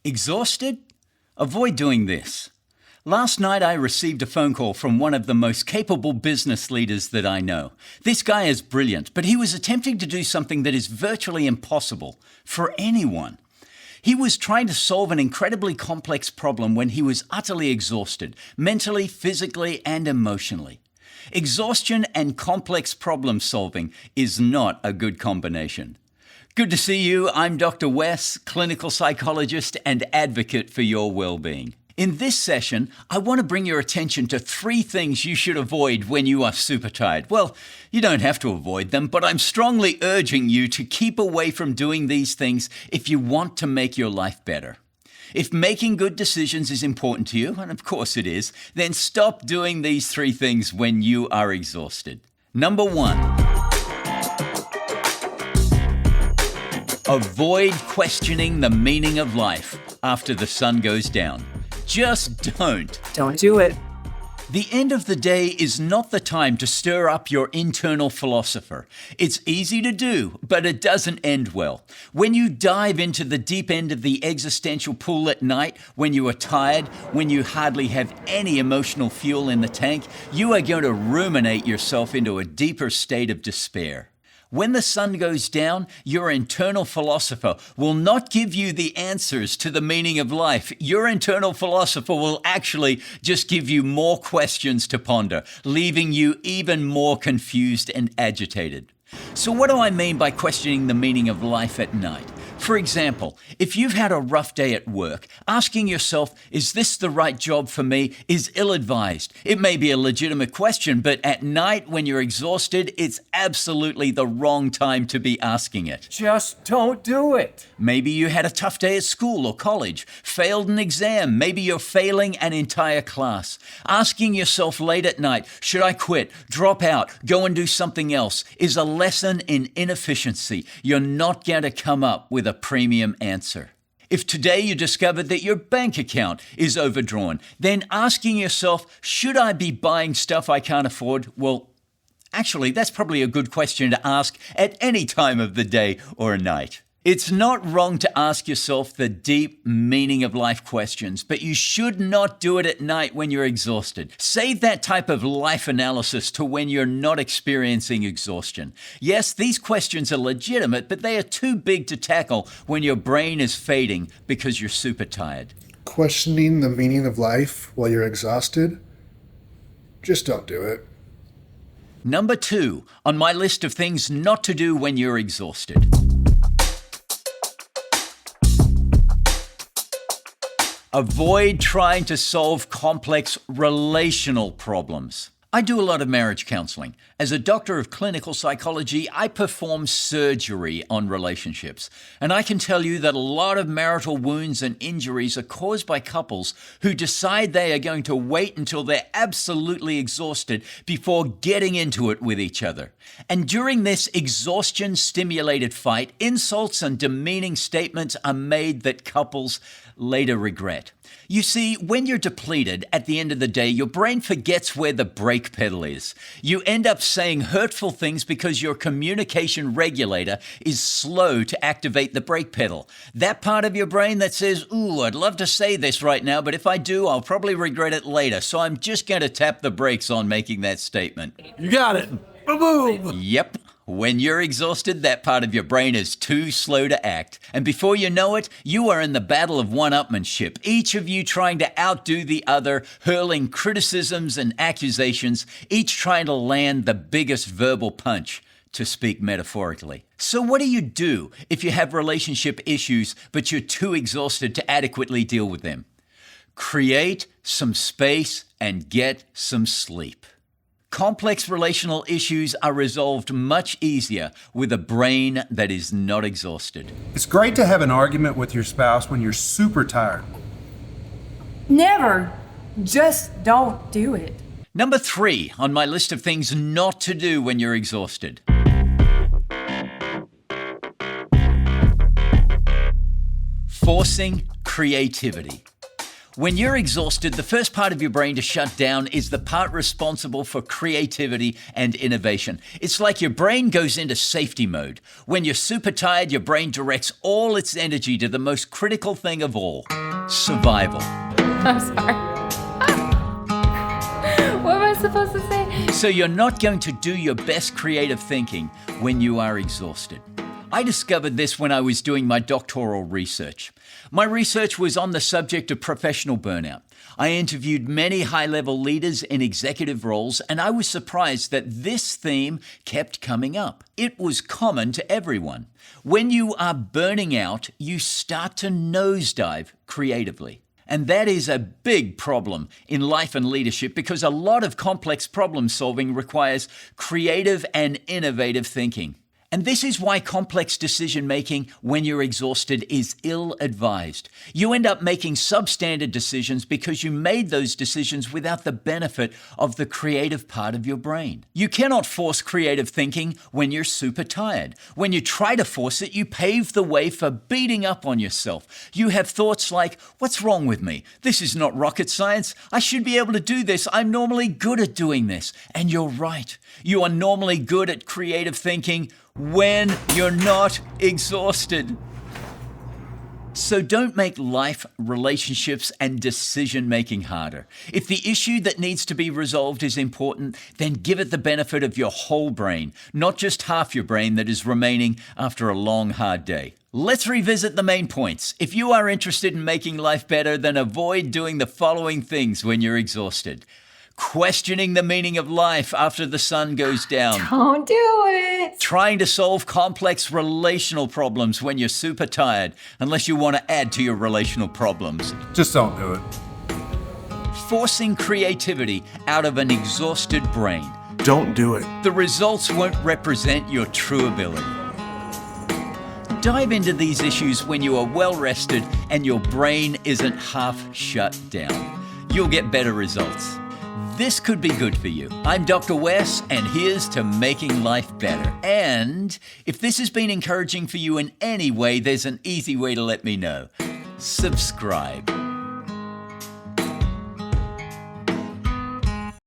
Exhausted? Avoid doing this. Last night I received a phone call from one of the most capable business leaders that I know. This guy is brilliant, but he was attempting to do something that is virtually impossible for anyone. He was trying to solve an incredibly complex problem when he was utterly exhausted, mentally, physically, and emotionally. Exhaustion and complex problem solving is not a good combination. Good to see you. I'm Dr. Wes, clinical psychologist and advocate for your well-being. In this session, I want to bring your attention to 3 things you should avoid when you are super tired. Well, you don't have to avoid them, but I'm strongly urging you to keep away from doing these things if you want to make your life better. If making good decisions is important to you, and of course it is, then stop doing these 3 things when you are exhausted. Number 1. Avoid questioning the meaning of life after the sun goes down. Just don't. Don't do it. The end of the day is not the time to stir up your internal philosopher. It's easy to do, but it doesn't end well. When you dive into the deep end of the existential pool at night, when you are tired, when you hardly have any emotional fuel in the tank, you are going to ruminate yourself into a deeper state of despair. When the sun goes down, your internal philosopher will not give you the answers to the meaning of life. Your internal philosopher will actually just give you more questions to ponder, leaving you even more confused and agitated. So what do I mean by questioning the meaning of life at night? For example, if you've had a rough day at work, asking yourself, is this the right job for me, is ill-advised. It may be a legitimate question, but at night when you're exhausted, it's absolutely the wrong time to be asking it. Just don't do it. Maybe you had a tough day at school or college, failed an exam, maybe you're failing an entire class. Asking yourself late at night, should I quit, drop out, go and do something else, is a lesson in inefficiency. You're not going to come up with a premium answer. If today you discovered that your bank account is overdrawn, then asking yourself, should I be buying stuff I can't afford? Well, actually, that's probably a good question to ask at any time of the day or night. It's not wrong to ask yourself the deep meaning of life questions, but you should not do it at night when you're exhausted. Save that type of life analysis to when you're not experiencing exhaustion. Yes, these questions are legitimate, but they are too big to tackle when your brain is fading because you're super tired. Questioning the meaning of life while you're exhausted? Just don't do it. Number 2 on my list of things not to do when you're exhausted. Avoid trying to solve complex relational problems. I do a lot of marriage counseling. As a doctor of clinical psychology, I perform surgery on relationships. And I can tell you that a lot of marital wounds and injuries are caused by couples who decide they are going to wait until they're absolutely exhausted before getting into it with each other. And during this exhaustion-stimulated fight, insults and demeaning statements are made that couples later regret. You see, when you're depleted at the end of the day, your brain forgets where the brake pedal is. You end up saying hurtful things because your communication regulator is slow to activate the brake pedal. That part of your brain that says, ooh, I'd love to say this right now, but if I do, I'll probably regret it later. So I'm just going to tap the brakes on making that statement. You got it. Boom. Yep. When you're exhausted, that part of your brain is too slow to act. And before you know it, you are in the battle of one-upmanship, each of you trying to outdo the other, hurling criticisms and accusations, each trying to land the biggest verbal punch, to speak metaphorically. So what do you do if you have relationship issues, but you're too exhausted to adequately deal with them? Create some space and get some sleep. Complex relational issues are resolved much easier with a brain that is not exhausted. It's great to have an argument with your spouse when you're super tired. Never. Just don't do it. Number 3 on my list of things not to do when you're exhausted. Forcing creativity. When you're exhausted, the first part of your brain to shut down is the part responsible for creativity and innovation. It's like your brain goes into safety mode. When you're super tired, your brain directs all its energy to the most critical thing of all, survival. I'm sorry. What am I supposed to say? So you're not going to do your best creative thinking when you are exhausted. I discovered this when I was doing my doctoral research. My research was on the subject of professional burnout. I interviewed many high-level leaders in executive roles, and I was surprised that this theme kept coming up. It was common to everyone. When you are burning out, you start to nosedive creatively. And that is a big problem in life and leadership because a lot of complex problem solving requires creative and innovative thinking. And this is why complex decision-making when you're exhausted is ill-advised. You end up making substandard decisions because you made those decisions without the benefit of the creative part of your brain. You cannot force creative thinking when you're super tired. When you try to force it, you pave the way for beating up on yourself. You have thoughts like, what's wrong with me? This is not rocket science. I should be able to do this. I'm normally good at doing this. And you're right. You are normally good at creative thinking when you're not exhausted. So don't make life, relationships, and decision-making harder. If the issue that needs to be resolved is important, then give it the benefit of your whole brain, not just half your brain that is remaining after a long, hard day. Let's revisit the main points. If you are interested in making life better, then avoid doing the following things when you're exhausted. Questioning the meaning of life after the sun goes down. Don't do it. Trying to solve complex relational problems when you're super tired, unless you want to add to your relational problems. Just don't do it. Forcing creativity out of an exhausted brain. Don't do it. The results won't represent your true ability. Dive into these issues when you are well rested and your brain isn't half shut down. You'll get better results. This could be good for you. I'm Dr. Wes, and here's to making life better. And if this has been encouraging for you in any way, there's an easy way to let me know. Subscribe.